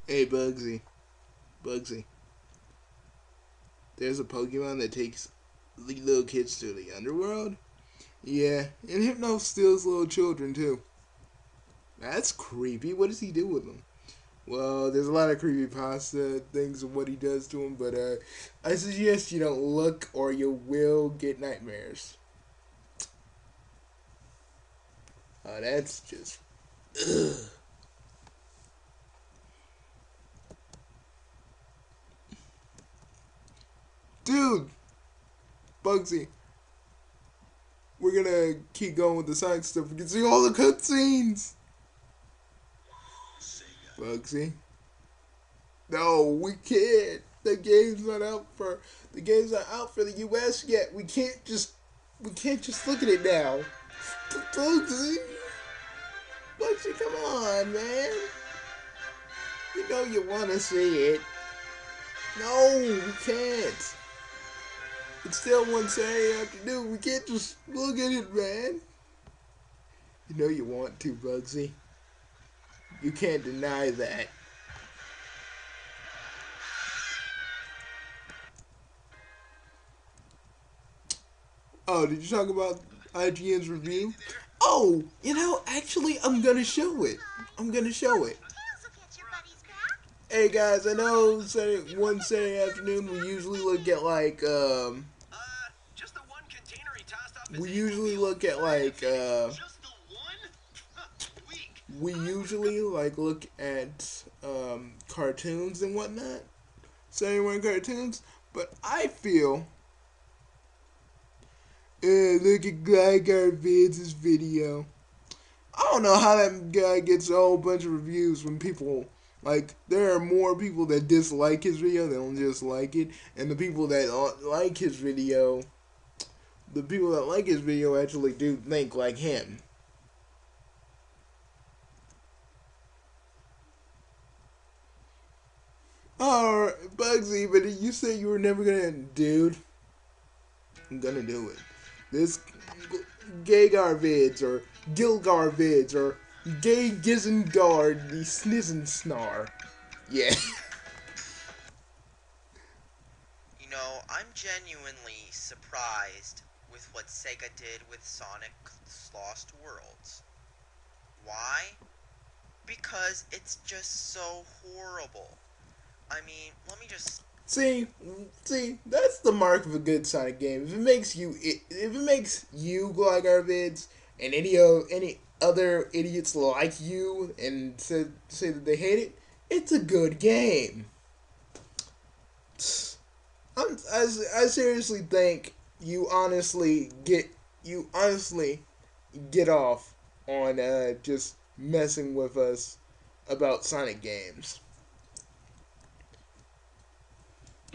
Hey, Bugsy. Bugsy. There's a Pokemon that takes little kids to the underworld? Yeah, and Hypno steals little children, too. That's creepy. What does he do with them? Well, there's a lot of creepy pasta things of what he does to them, but I suggest you don't look or you will get nightmares. That's just. Ugh. Dude! Bugsy, we're gonna keep going with the science stuff. We can see all the cutscenes! Bugsy. No, we can't. The game's not out for the US yet. We can't just look at it now. Bugsy. Bugsy, come on, man. You know you wanna see it. No, we can't. It's still one Saturday afternoon. We can't just look at it, man. You know you want to, Bugsy. You can't deny that. Oh, did you talk about IGN's review? Oh, actually, I'm gonna show it. I'm gonna show it. Hey guys, I know one Saturday afternoon we usually look at we usually look at we usually look at cartoons and whatnot. Saturday morning cartoons, but I feel look at Gligar Vids' video. I don't know how that guy gets a whole bunch of reviews when people there are more people that dislike his video than just like it, and the people that like his video, actually do think like him. Alright, Bugsy, but you said you were never gonna, dude. I'm gonna do it. This Gagar Vids or Gilgar Vids or Gay Gizengard the Snizzensnar. Yeah. You know, I'm genuinely surprised with what Sega did with Sonic's Lost Worlds. Why? Because it's just so horrible. I mean, let me just See, that's the mark of a good Sonic game. If it makes you go like our vids, and any other idiots like you and say that they hate it, it's a good game. I seriously think you honestly get off on just messing with us about Sonic games.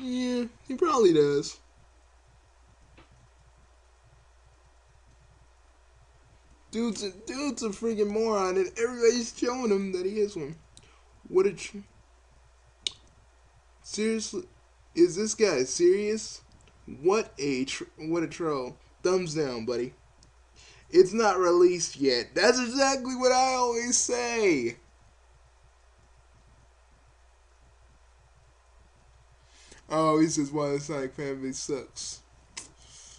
Yeah, he probably does. Dude's a freaking moron, and everybody's showing him that he is one. What a seriously, is this guy serious? What a troll. Thumbs down, buddy. It's not released yet. That's exactly what I always say. Oh, he says why the Sonic fanbase sucks.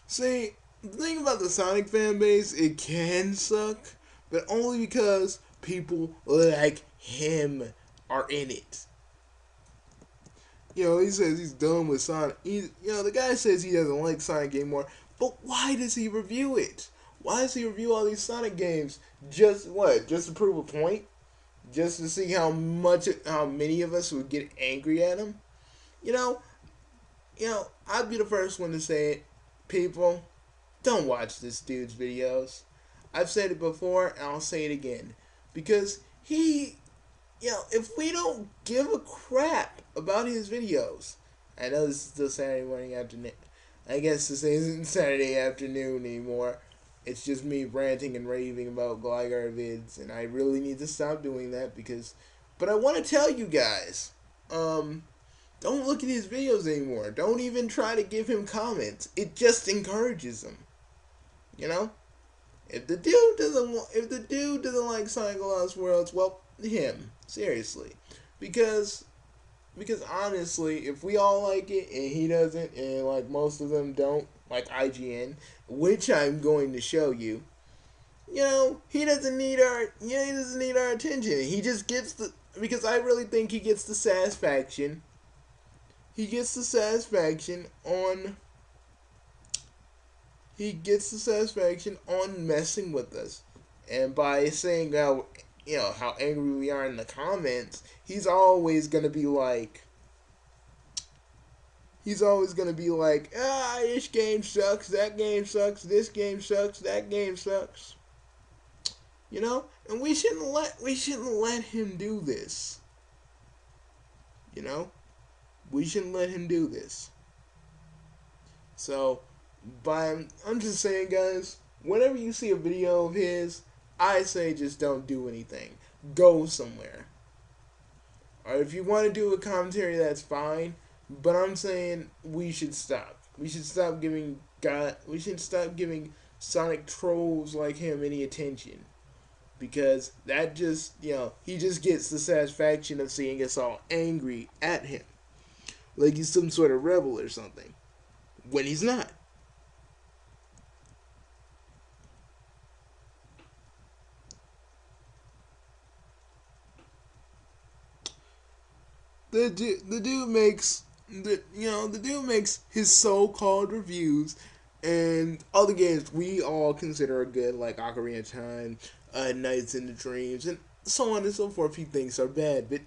See, the thing about the Sonic fanbase, it can suck, but only because people like him are in it. He says he's done with Sonic. The guy says he doesn't like Sonic anymore, but why does he review it? Why does he review all these Sonic games? Just what? Just to prove a point? Just to see how many of us would get angry at him? You know, I'd be the first one to say it. People, don't watch this dude's videos. I've said it before, and I'll say it again. Because if we don't give a crap about his videos, I know this is still Saturday morning afternoon. I guess this isn't Saturday afternoon anymore. It's just me ranting and raving about Gligar vids, and I really need to stop doing that but I want to tell you guys, don't look at his videos anymore. Don't even try to give him comments. It just encourages him. If the dude doesn't like Sonic Lost Worlds, well, him seriously. because because honestly, if we all like it and he doesn't, and like most of them don't, like IGN, which I'm going to show you, he doesn't need he doesn't need our attention. He just gets the because I really think he gets the satisfaction. He gets the satisfaction on messing with us, and by saying how angry we are in the comments, he's always gonna be like, this game sucks, that game sucks, this game sucks, that game sucks. And we shouldn't let him do this. You know, we shouldn't let him do this. So, I'm just saying, guys, whenever you see a video of his, I say just don't do anything. Go somewhere. Or if you want to do a commentary, that's fine. But I'm saying we should stop. We should stop giving Sonic trolls like him any attention. Because that just, he just gets the satisfaction of seeing us all angry at him. Like he's some sort of rebel or something. When he's not. The dude makes his so-called reviews and all the games we all consider are good, like Ocarina of Time, Nights in the Dreams, and so on and so forth. He thinks are bad, but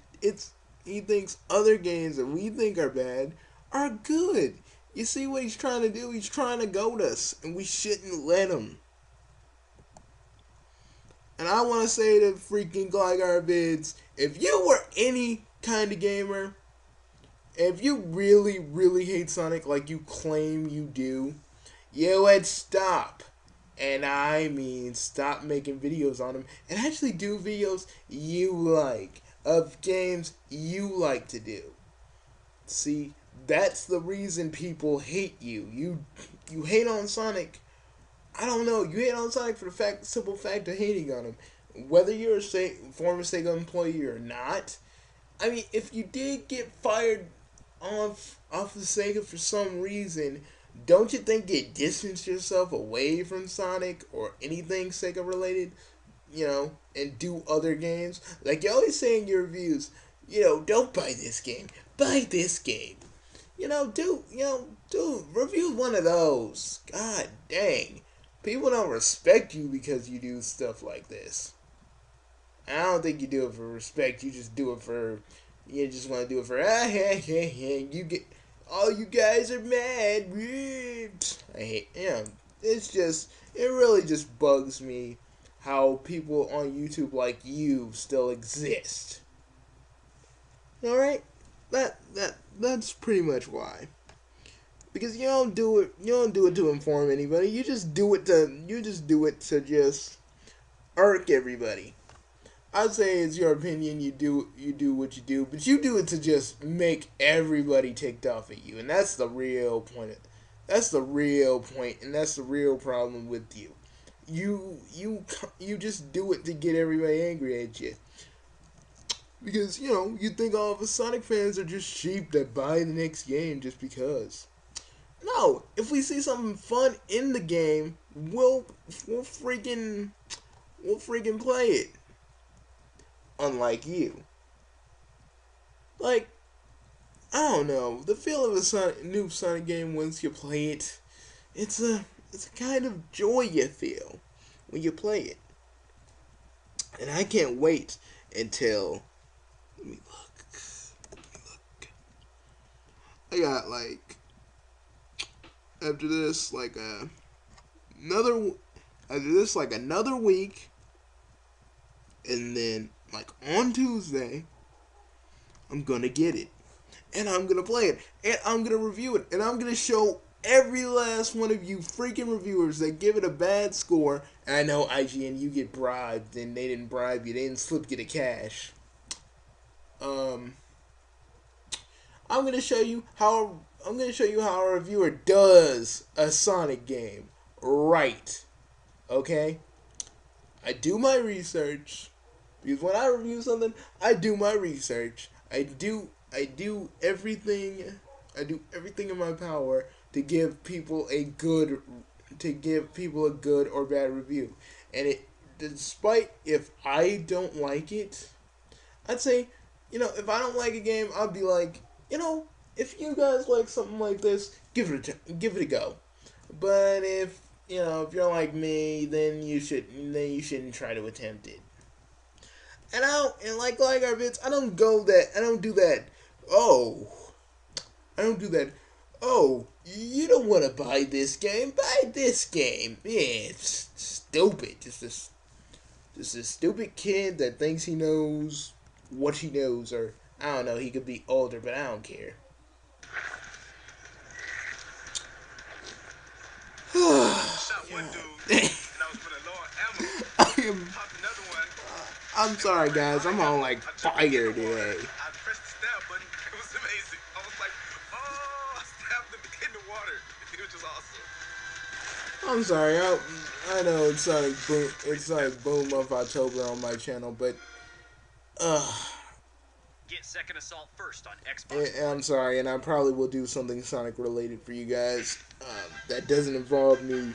he thinks other games that we think are bad are good. You see what he's trying to do? He's trying to goad us, and we shouldn't let him. And I want to say to freaking Gligar Vids, if you were any kind of gamer, if you really, really hate Sonic like you claim you do, you would stop. And I mean stop making videos on him and actually do videos you like, of games you like to do. See, that's the reason people hate you. You hate on Sonic. I don't know. You hate on Sonic for the simple fact of hating on him. Whether you're a former Sega employee or not. I mean, if you did get fired off of Sega for some reason, don't you think you distance yourself away from Sonic or anything Sega related, and do other games? Like you always say in your reviews, don't buy this game, buy this game. Do review one of those. God dang. People don't respect you because you do stuff like this. I don't think you do it for respect. You just do it for, you just want to do it for, you get, all you guys are mad. I hate, it really just bugs me how people on YouTube like you still exist. Alright? That's pretty much why. Because you don't do it to inform anybody. You just do it to just irk everybody. I'd say it's your opinion. You do what you do, but you do it to just make everybody ticked off at you, and that's the real point. That's the real point, and that's the real problem with you. You just do it to get everybody angry at you. Because, you think all of us Sonic fans are just sheep that buy the next game just because. No, if we see something fun in the game, we'll freaking play it. Unlike you. Like, I don't know, the feel of a new Sonic game once you play it, it's a kind of joy you feel when you play it. And I can't wait until, let me look. I got after this another week, and then on Tuesday I'm gonna get it, and I'm gonna play it, and I'm gonna review it, and I'm gonna show every last one of you freaking reviewers that give it a bad score. And I know IGN, you get bribed, and they didn't bribe you, they didn't slip you the cash. I'm gonna show you how a reviewer does a Sonic game right. Okay? I do my research. Because when I review something, I do my research. I do everything in my power to give people a good or bad review. And it despite if I don't like it, I'd say, if I don't like a game, I'd be like, if you guys like something like this, give it a go. But if you're like me, then you shouldn't try to attempt it. And like our bits, I don't do that. Oh, I don't do that. Oh, you don't want to buy this game? Buy this game. Yeah, it's stupid. Just a stupid kid that thinks he knows what he knows, or I don't know. He could be older, but I don't care. Shot one dude, God. and I was running low on ammo. I am. Popped another one. I'm sorry, guys. I'm on like I jumped fire in the water. today. I pressed the stab button. It was amazing. I was like, oh, I stabbed him in the water. It was just awesome. I'm sorry. I know it's like boom. It's like Boom of October on my channel, but uh, Get Second Assault first on Xbox. I'm sorry, and I probably will do something Sonic related for you guys. That doesn't involve me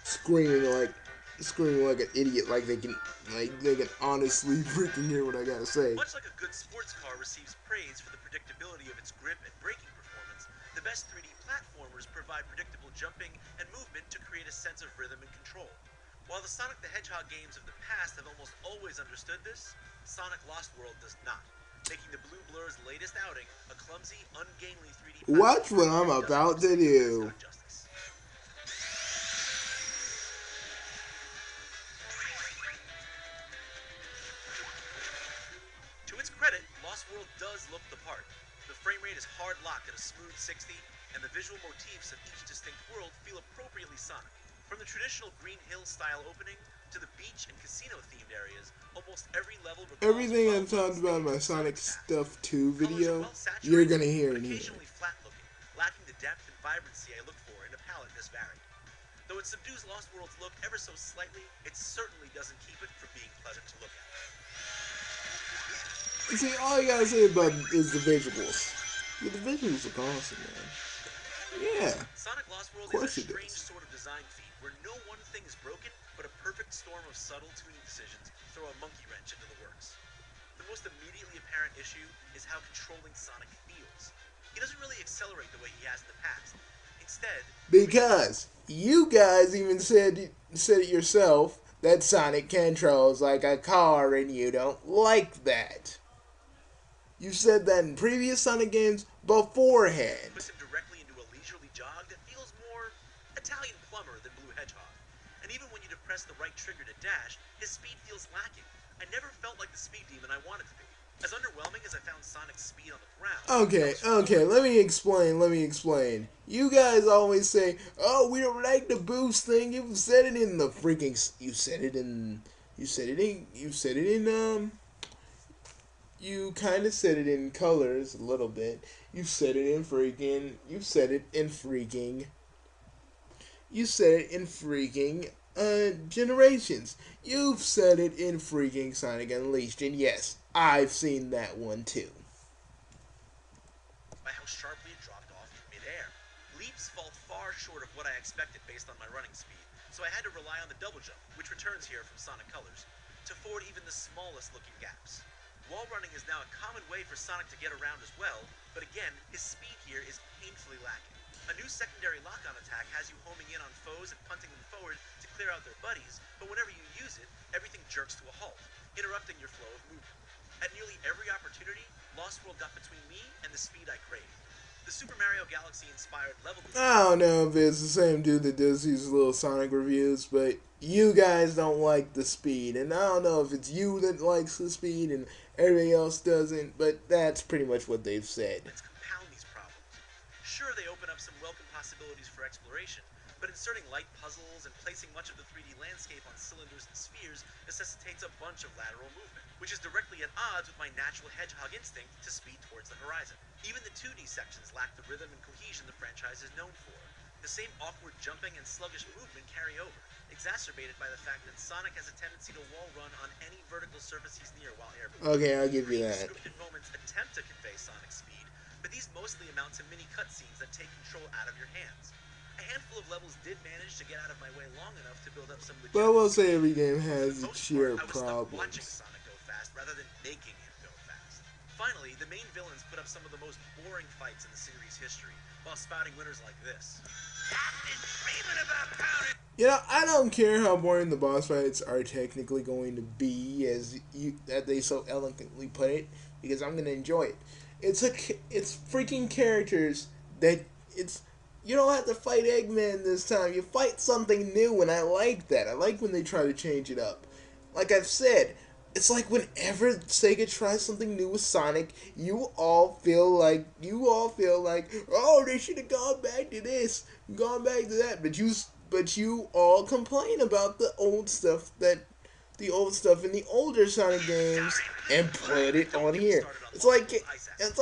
screaming like an idiot, like they can honestly freaking hear what I gotta say. Much like a good sports car receives praise for the predictability of its grip and braking performance, the best 3D platformers provide predictable jumping and movement to create a sense of rhythm and control. While the Sonic the Hedgehog games of the past have almost always understood this, Sonic Lost World does not, making the Blue Blur's latest outing a clumsy, ungainly 3D platformer. Watch what I'm about to do. To its credit, Lost World does look the part. The frame rate is hard locked at a smooth 60, and the visual motifs of each distinct world feel appropriately Sonic. From the traditional Green Hill style opening to the beach and casino themed areas, almost every level recalls Everything I've well-known talked about in my stages Sonic of Sonic. Stuff 2 Colors are video, well-saturated, you're gonna hear but in here. occasionally flat-looking, lacking the depth and vibrancy I look for in a palette this varied. Though it subdues Lost World's look ever so slightly, it certainly doesn't keep it from being pleasant to look at. See, all you gotta say about it is the visuals. Yeah, the visuals look awesome, man. Yeah. Sonic Lost World Of course is a it strange does. sort of design feat where no one thing is broken, but a perfect storm of subtle tuning decisions throw a monkey wrench into the works. The most immediately apparent issue is how controlling Sonic feels. He doesn't really accelerate the way he has in the past. Instead, Because you guys even said it yourself that Sonic controls like a car and you don't like that. You said that in previous Sonic games beforehand. puts him directly into a leisurely jog that feels more Italian plumber than Blue Hedgehog. And even when you depress the right trigger to dash, his speed feels lacking. I never felt like the speed demon I wanted to be. As underwhelming as I found Sonic's speed on the ground. Okay, let me explain. You guys always say, "Oh, we don't like the boost thing." You said it in the freaking you said it in you kind of said it in colors a little bit. You said it in freaking Generations. You've said it in freaking Sonic Unleashed, and yes, I've seen that one too. By how sharply it dropped off in midair. Leaps fall far short of what I expected based on my running speed, so I had to rely on the double jump, which returns here from Sonic Colors, to ford even the smallest looking gaps. Wall running is now a common way for Sonic to get around as well, but again, his speed here is painfully lacking. A new secondary lock-on attack has you homing in on foes and punting them forward to clear out their buddies, but whenever you use it, everything jerks to a halt, interrupting your flow of movement. At nearly every opportunity, Lost World got between me and the speed I craved. The Super Mario Galaxy-inspired level design. I don't know if it's the same dude that does these little Sonic reviews, but you guys don't like the speed, and I don't know if it's you that likes the speed and everybody else doesn't, but that's pretty much what they've said. Let's compound these problems. Sure, they open up some welcome possibilities for exploration, but inserting light puzzles and placing much of the 3D landscape on cylinders and spheres necessitates a bunch of lateral movement, which is directly at odds with my natural hedgehog instinct to speed towards the horizon. Even the 2D sections lack the rhythm and cohesion the franchise is known for. The same awkward jumping and sluggish movement carry over, exacerbated by the fact that Sonic has a tendency to wall run on any vertical surface he's near while airborne. Okay, I'll give you that. Scripted moments attempt to convey Sonic's speed, but these mostly amount to mini cutscenes that take control out of your hands. A handful of levels did manage to get out of my way long enough to build up some But I legitimate will say speed. every game For has the its most sheer part, I was stuck watching problems. Sonic go fast rather than making him go fast. Finally, the main villains put up some of the most boring fights in the series' history, while spouting winners like this. You know, I don't care how boring the boss fights are technically going to be, as that they so eloquently put it, because I'm gonna enjoy it. It's freaking characters that it's. You don't have to fight Eggman this time. You fight something new, and I like that. I like when they try to change it up. Like I've said, it's like whenever Sega tries something new with Sonic, you all feel like, oh, they should have gone back to this, gone back to that. But you all complain about the old stuff in the older Sonic games and put it on here. It's like in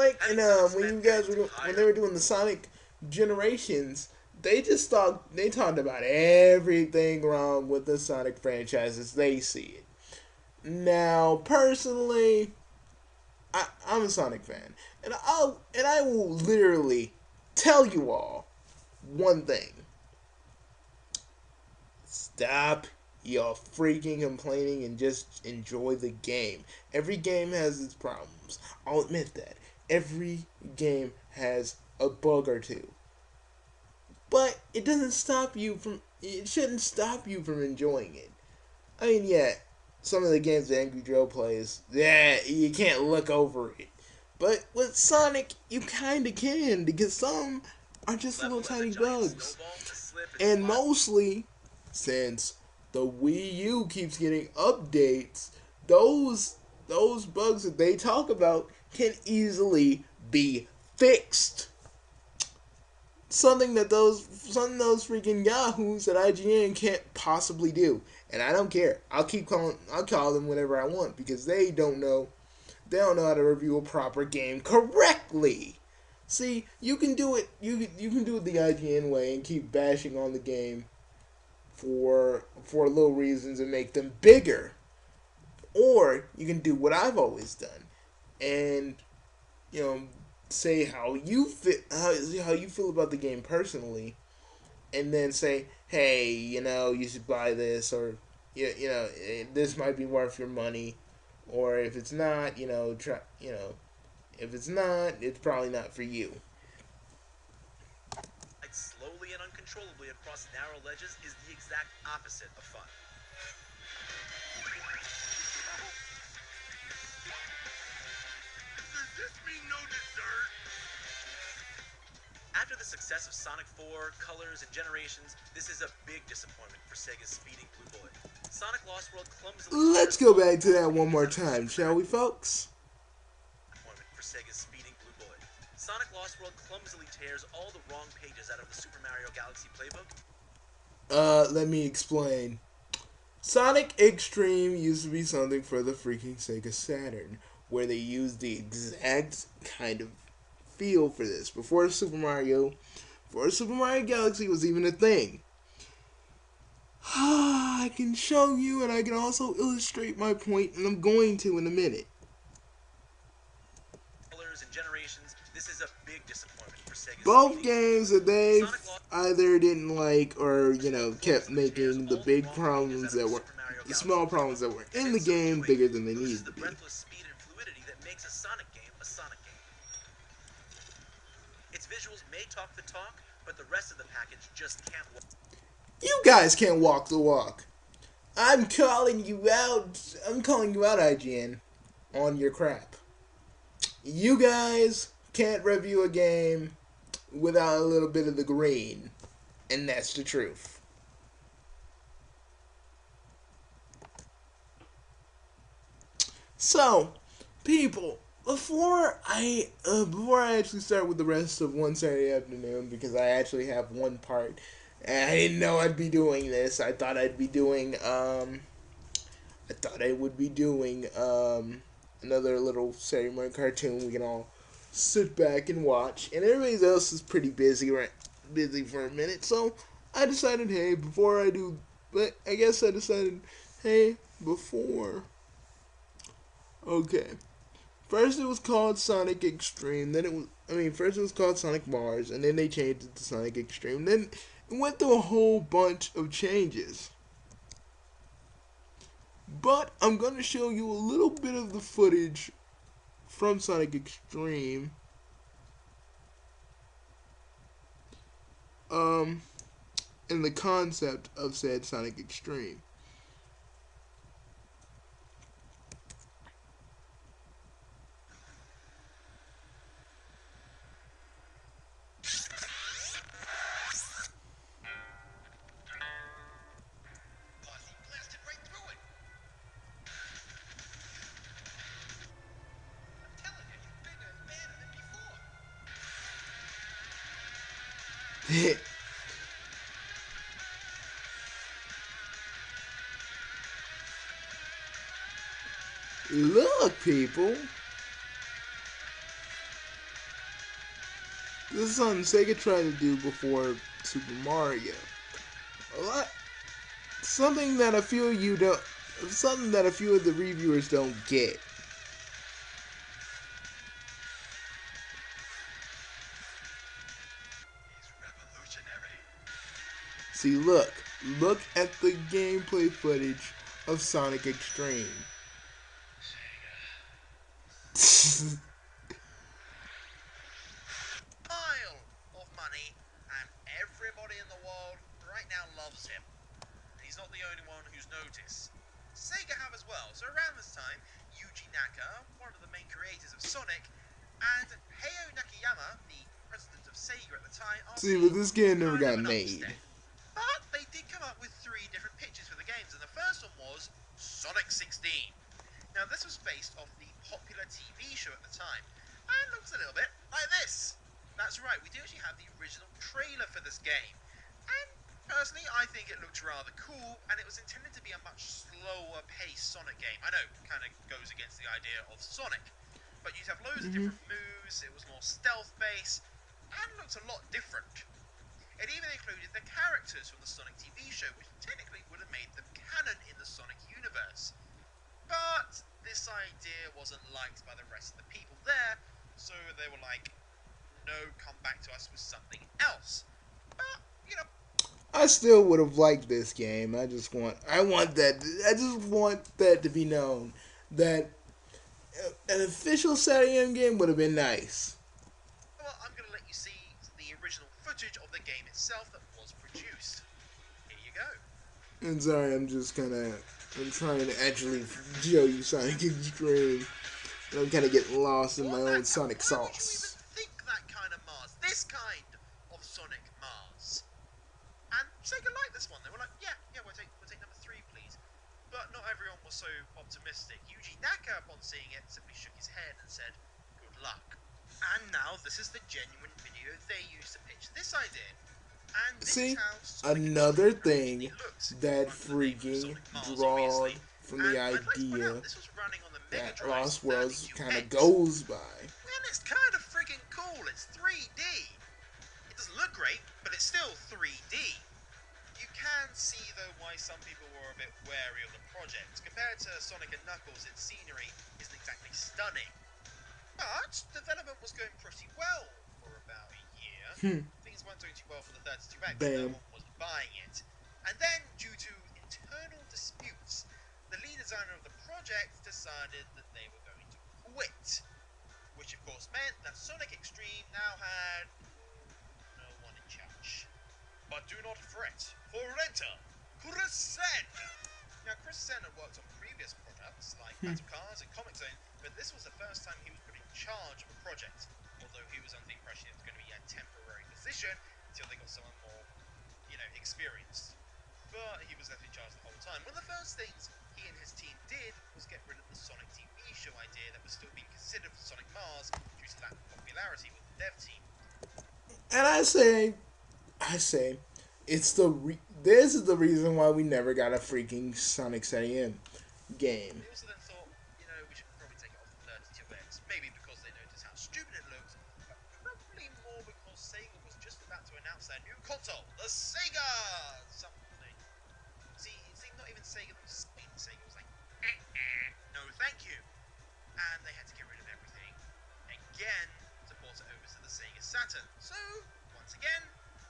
when they were doing the Sonic Generations, they talked about everything wrong with the Sonic franchise as they see it. Now, personally, I'm a Sonic fan, and I will literally tell you all one thing: stop your freaking complaining and just enjoy the game. Every game has its problems. I'll admit that. Every game has a bug or two. But it doesn't stop you from. It shouldn't stop you from enjoying it. I mean, yeah, some of the games that Angry Joe plays, yeah, you can't look over it. But with Sonic, you kinda can, because some are just little tiny bugs. And mostly, since the Wii U keeps getting updates, those bugs that they talk about can easily be fixed. Something those freaking yahoos at IGN can't possibly do. And I don't care. I'll call them whatever I want, because they don't know how to review a proper game correctly. See, you can do it the IGN way and keep bashing on the game for little reasons and make them bigger. Or you can do what I've always done and, say how you feel about the game personally, and then say, hey, you should buy this, or this might be worth your money, or if it's not, try, if it's not, it's probably not for you. Slowly and uncontrollably across narrow ledges is the exact opposite of fun. Does this mean no dessert? After the success of Sonic 4, Colors, and Generations, this is a big disappointment for Sega's speeding Blue Bullet. Sonic Lost World clumsily... Let's go back to that one more time, shall we, folks? For Sega's speeding Blue Bullet. Sonic Lost World clumsily tears all the wrong pages out of the Super Mario Galaxy playbook. Let me explain. Sonic X-treme used to be something for the freaking Sega Saturn, where they used the exact kind of feel for this before Super Mario Galaxy was even a thing. I can show you, and I can also illustrate my point, and I'm going to in a minute. Colors and Generations, this is a big disappointment for Sega's both games that they either didn't like, or kept making the big problems that were the small problems that were in the game bigger than they needed to be. Speed and fluidity that makes a Sonic game a Sonic game. Its visuals may talk the talk, but the rest of the package just can't walk. You guys can't walk the walk. I'm calling you out, IGN, on your crap. You guys can't review a game without a little bit of the green, and that's the truth. So, people, before I actually start with the rest of One Saturday Afternoon, because I actually have one part, and I didn't know I'd be doing this. I thought I would be doing another little Saturday morning cartoon we can all sit back and watch, and everybody else is pretty busy right busy for a minute, so I decided, hey, before I do, but I guess I decided, hey, before, okay. First it was called Sonic X-treme, then first it was called Sonic Mars, and then they changed it to Sonic X-treme, then it went through a whole bunch of changes. But I'm going to show you a little bit of the footage from Sonic X-treme. In the concept of said Sonic X-treme. Look, people. This is something Sega tried to do before Super Mario. A lot, something that a few of you don't, something that a few of the reviewers don't get. See, look at the gameplay footage of Sonic X-treme. Pile of money, and everybody in the world right now loves him. He's not the only one who's noticed. Sega have as well. So around this time, Yuji Naka, one of the main creators of Sonic, and Hayao Nakayama, the president of Sega at the time, See, but this game never got made. But they did come up with 3 different pitches for the games, and the first one was Sonic 16. Now this was based off the popular TV show at the time, and looks a little bit like this. That's right, we do actually have the original trailer for this game, and personally I think it looks rather cool, and it was intended to be a much slower paced Sonic game. I know, kind of goes against the idea of Sonic, but you'd have loads of different moves, it was more stealth based, and looks a lot different. It even included the characters from the Sonic TV show, which technically would have made them canon in the Sonic universe. But this idea wasn't liked by the rest of the people there, so they were like, no, come back to us with something else. But, you know, I still would have liked this game. I just want that to be known that an official Saturday game would have been nice. well, I'm going to let you see the original footage of the game itself that was produced. Here you go. And sorry, I'm trying to actually show you Sonic X-treme. And I'm kind of getting lost in my own Sonic sauce. Why would you even think that kind of Mars? This kind of Sonic Mars? And Sega liked this one. They were like, yeah, we'll take number 3, please. But not everyone was so optimistic. Yuji Naka, upon seeing it, simply shook his head and said, good luck. And now this is the genuine video they used to pitch this idea. And this See, is how Sonic another X-treme thing looks that under the name of freaking Sonic Mars, drawed obviously. from the And I'd like to point idea out, this was running on the Mega that Drive Lost Worlds 32X. kind of goes by. And it's kind of friggin' cool. It's 3D. It doesn't look great, but it's still 3D. You can see, though, why some people were a bit wary of the project. Compared to Sonic and Knuckles, its scenery isn't exactly stunning. But development was going pretty well for about a year. Things weren't doing too well for the 32X. No one was buying it. And then, due to internal disputes, the lead designer of the project decided that they were going to quit. Which of course meant that Sonic X-treme now had no one in charge. But do not fret, for enter Chris Sen! Now Chris Sen had worked on previous products like Battle Cars and Comic Zone, but this was the first time he was put in charge of a project. Although he was under the impression it was going to be a temporary position until they got someone more, experienced. But he was left in charge the whole time. One of the first things he and his team did was get rid of the Sonic TV show idea that was still being considered for Sonic Mars due to lack of popularity with the dev team. And I say, this is the reason why we never got a freaking Sonic SAM game. They also then thought, we should probably take it off the 32X. Maybe because they noticed how stupid it looked, but probably more because Sega was just about to announce announced their new console, the Sega something. See, not even Sega, but Sega was like, no thank you. And they had to get rid of everything again to port it over to the Sega Saturn. So, once again,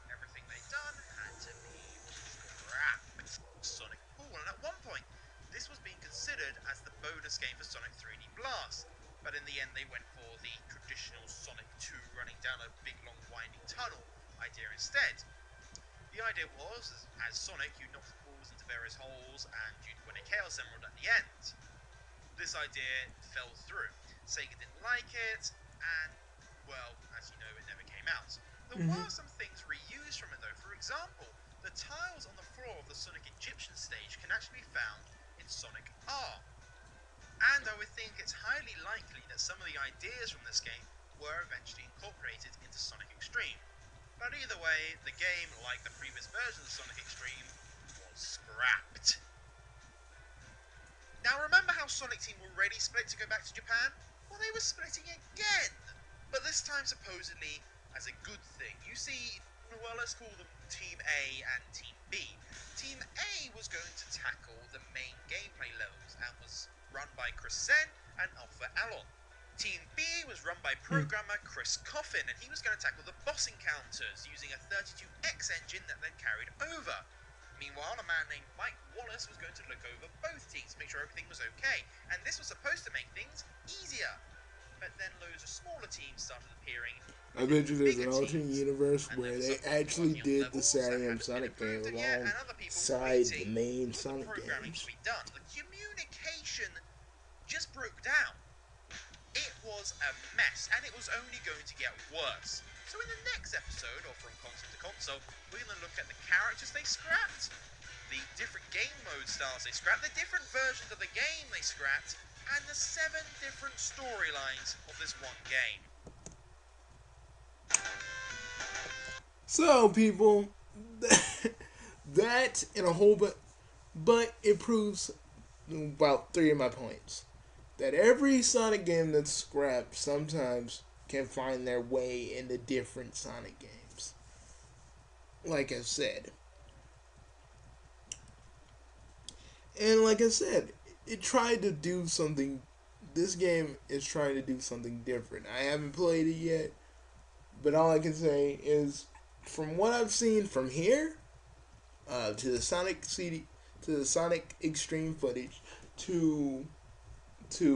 everything they'd done had to be scrapped. Sonic Cool, and at one point, this was being considered as the bonus game for Sonic 3D Blast, but in the end they went for the traditional Sonic 2 running down a big long winding tunnel idea instead. The idea was, as Sonic, you knocked balls into various holes and you'd win a Chaos Emerald at the end. This idea fell through. Sega didn't like it, and, well, as you know, it never came out. There were some things reused from it though. For example, the tiles on the floor of the Sonic Egyptian stage can actually be found in Sonic R. And I would think it's highly likely that some of the ideas from this game were eventually incorporated into Sonic X-treme. But either way, the game, like the previous version of Sonic X-treme, was scrapped. Now remember how Sonic Team were already split to go back to Japan? Well, they were splitting again! But this time supposedly as a good thing. You see, well, let's call them Team A and Team B. Team A was going to tackle the main gameplay levels and was run by Chris Sen and Alpha Alon. Team B was run by programmer Chris Coffin, and he was going to tackle the boss encounters using a 32X engine that then carried over. Meanwhile, a man named Mike Wallace was going to look over both teams to make sure everything was okay, and this was supposed to make things easier. But then loads of smaller teams started appearing. I bet you there's an alternate universe where they actually did the Saturn Sonic game alongside the main Sonic games. The communication just broke down. It was a mess, and it was only going to get worse. So in the next episode, or from console to console, we're going to look at the characters they scrapped, the different game mode styles they scrapped, the different versions of the game they scrapped, and the 7 different storylines of this one game. So, people, that and a whole but it proves about 3 of my points. That every Sonic game that's scrapped sometimes can find their way into different Sonic games. Like I said. And like I said, it tried to do something. This game is trying to do something different. I haven't played it yet, but all I can say is, from what I've seen from here, to the Sonic CD, to the Sonic X-treme footage, to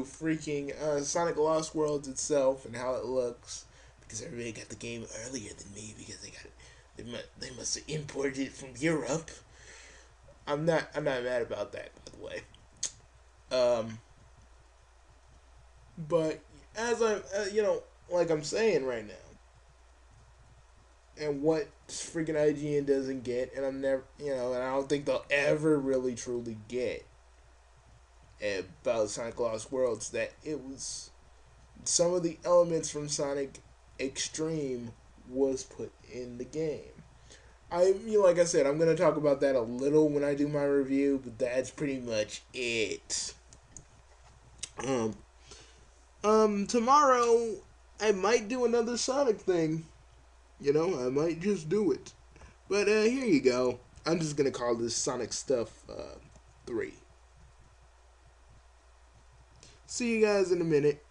freaking Sonic Lost Worlds itself and how it looks, because everybody got the game earlier than me because they must have imported it from Europe. I'm not mad about that, by the way. But as I'm like I'm saying right now, and what freaking IGN doesn't get, and I'm never, and I don't think they'll ever really truly get about Sonic Lost Worlds, that it was some of the elements from Sonic X-treme was put in the game. Like I said, I'm gonna talk about that a little when I do my review, but that's pretty much it. Tomorrow I might do another Sonic thing. I might just do it. But here you go. I'm just gonna call this Sonic Stuff 3. See you guys in a minute.